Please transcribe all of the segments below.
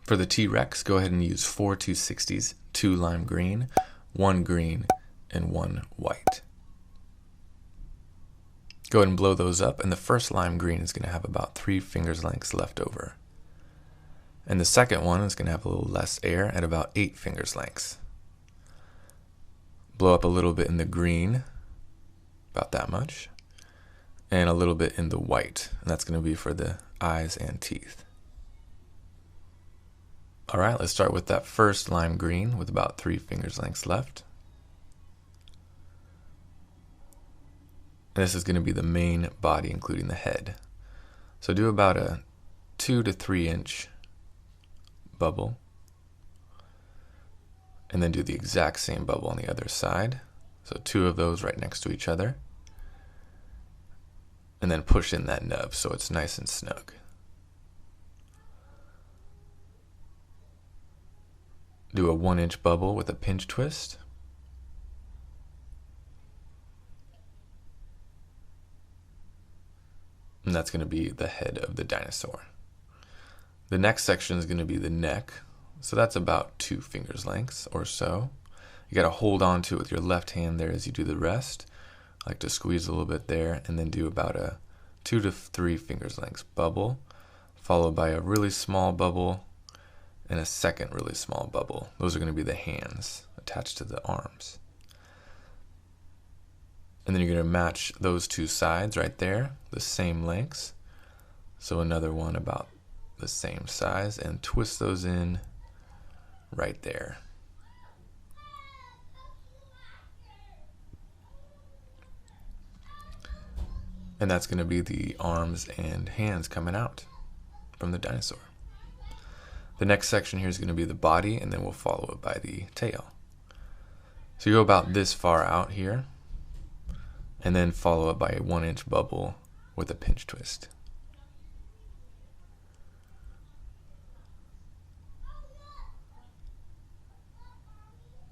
For the T-Rex, go ahead and use 4 260s, 2 lime green, 1 green, and 1 white. Go ahead and blow those up, and the first lime green is going to have about 3 fingers lengths left over. And the second one is going to have a little less air at about 8 fingers lengths. Blow up a little bit in the green, about that much, and a little bit in the white, and that's going to be for the eyes and teeth. Alright, let's start with that first lime green with about 3 fingers lengths left. And this is going to be the main body, including the head. So do about a 2 to 3 inch bubble. And then do the exact same bubble on the other side. So 2 of those right next to each other. And then push in that nub so it's nice and snug. Do a 1 inch bubble with a pinch twist. And that's going to be the head of the dinosaur. The next section is going to be the neck. So that's about 2 fingers lengths or so. You got to hold on to it with your left hand there as you do the rest. I like to squeeze a little bit there and then do about a 2 to 3 fingers lengths bubble, followed by a really small bubble and a second really small bubble. Those are going to be the hands attached to the arms. And then you're going to match those 2 sides right there, the same lengths. So another one about the same size, and twist those in right there. And that's going to be the arms and hands coming out from the dinosaur. The next section here is going to be the body, and then we'll follow it by the tail. So you go about this far out here, and then follow it by a 1 inch bubble with a pinch twist.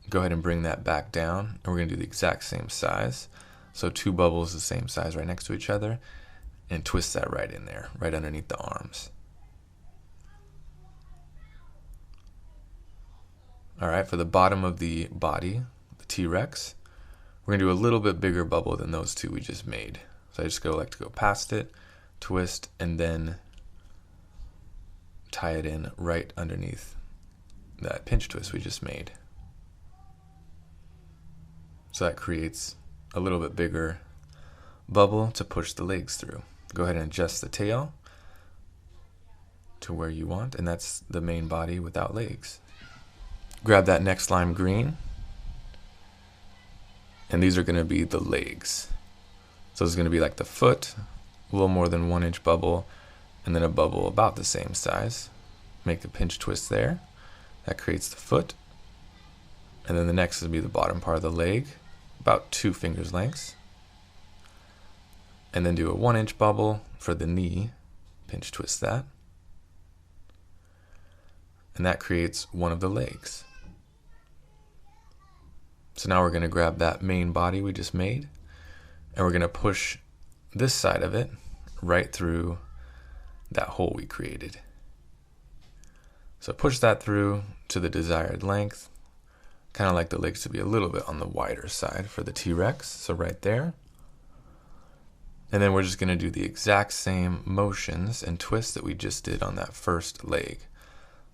Go ahead and bring that back down, and we're going to do the exact same size. So 2 bubbles the same size right next to each other, and twist that right in there, right underneath the arms. Alright, for the bottom of the body, the T-Rex, we're going to do a little bit bigger bubble than those 2 we just made. So I just like to go past it, twist, and then tie it in right underneath that pinch twist we just made. So that creates a little bit bigger bubble to push the legs through. Go ahead and adjust the tail to where you want, and that's the main body without legs. Grab that next lime green, and these are going to be the legs. So it's going to be like the foot, a little more than 1 inch bubble, and then a bubble about the same size. Make a pinch twist there. That creates the foot. And then the next will be the bottom part of the leg, about 2 fingers lengths. And then do a 1 inch bubble for the knee, pinch twist that. And that creates one of the legs. So now we're going to grab that main body we just made, and we're going to push this side of it right through that hole we created. So push that through to the desired length. Kind of like the legs to be a little bit on the wider side for the T-Rex, so right there. And then we're just going to do the exact same motions and twists that we just did on that first leg.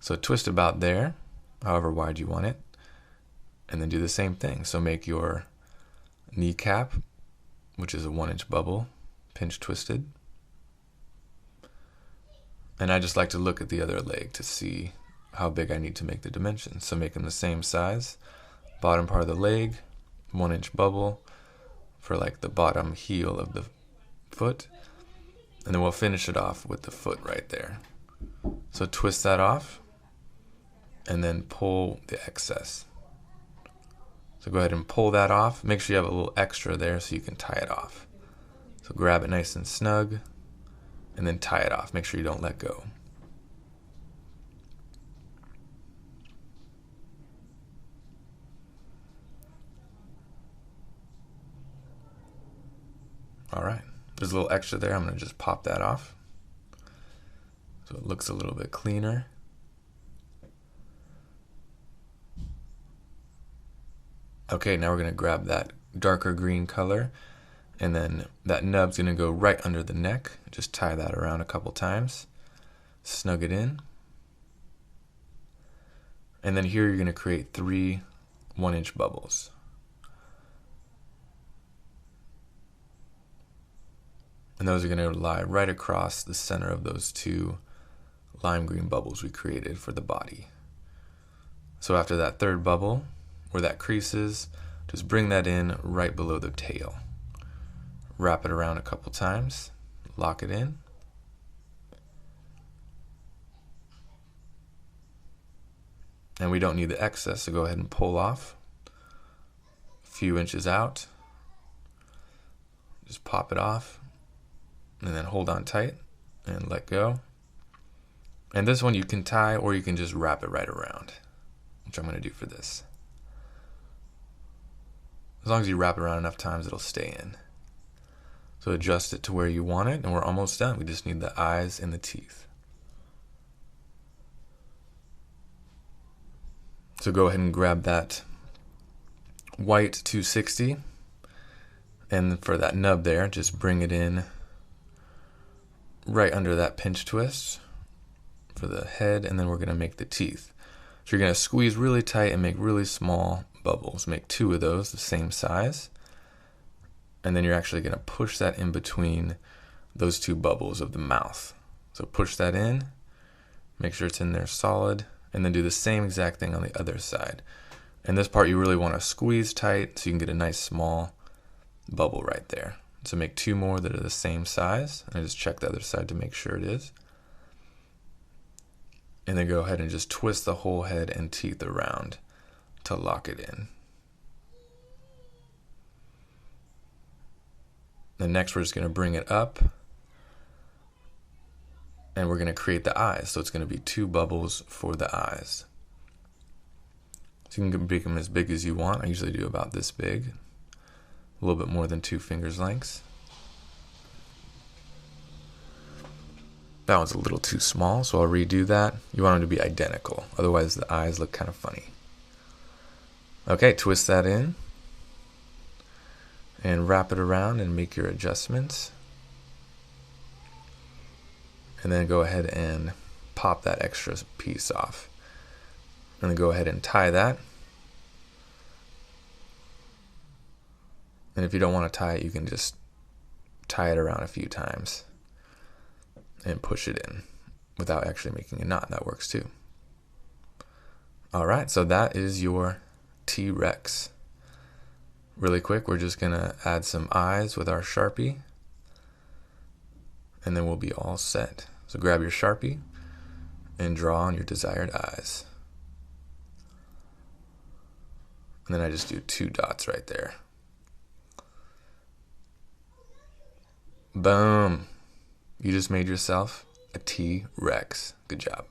So twist about there, however wide you want it, and then do the same thing. So make your kneecap, which is a 1 inch bubble, pinch twisted. And I just like to look at the other leg to see how big I need to make the dimensions. So make them the same size. Bottom part of the leg, 1 inch bubble for like the bottom heel of the foot. And then we'll finish it off with the foot right there. So twist that off and then pull the excess. So go ahead and pull that off. Make sure you have a little extra there so you can tie it off. So grab it nice and snug and then tie it off. Make sure you don't let go. All right, there's a little extra there. I'm gonna just pop that off so it looks a little bit cleaner. Okay, now we're going to grab that darker green color, and then that nub's going to go right under the neck. Just tie that around a couple times, snug it in. And then here you're going to create 3 1-inch bubbles. And those are going to lie right across the center of those 2 lime green bubbles we created for the body. So after that 3rd bubble, where that crease is, just bring that in right below the tail. Wrap it around a couple times, lock it in. And we don't need the excess, so go ahead and pull off a few inches out. Just pop it off, and then hold on tight and let go. And this one you can tie, or you can just wrap it right around, which I'm going to do for this. As long as you wrap it around enough times, it'll stay in. So adjust it to where you want it, and we're almost done. We just need the eyes and the teeth. So go ahead and grab that white 260, and for that nub there, just bring it in right under that pinch twist for the head, and then we're going to make the teeth. So you're going to squeeze really tight and make really small bubbles. Make 2 of those the same size, and then you're actually going to push that in between those 2 bubbles of the mouth. So push that in, make sure it's in there solid, and then do the same exact thing on the other side. And this part you really want to squeeze tight so you can get a nice small bubble right there. So make 2 more that are the same size, and I just check the other side to make sure it is. And then go ahead and just twist the whole head and teeth around to lock it in. Then next we're just going to bring it up, and we're going to create the eyes. So it's going to be 2 bubbles for the eyes. So you can make them as big as you want. I usually do about this big, a little bit more than 2 fingers lengths. That one's a little too small, so I'll redo that. You want them to be identical, otherwise the eyes look kind of funny. Okay, twist that in and wrap it around and make your adjustments. And then go ahead and pop that extra piece off. And then go ahead and tie that. And if you don't want to tie it, you can just tie it around a few times and push it in without actually making a knot. That works too. Alright, so that is your T-Rex. Really quick, we're just going to add some eyes with our Sharpie, and then we'll be all set. So grab your Sharpie and draw on your desired eyes. And then I just do 2 dots right there. Boom! You just made yourself a T-Rex. Good job.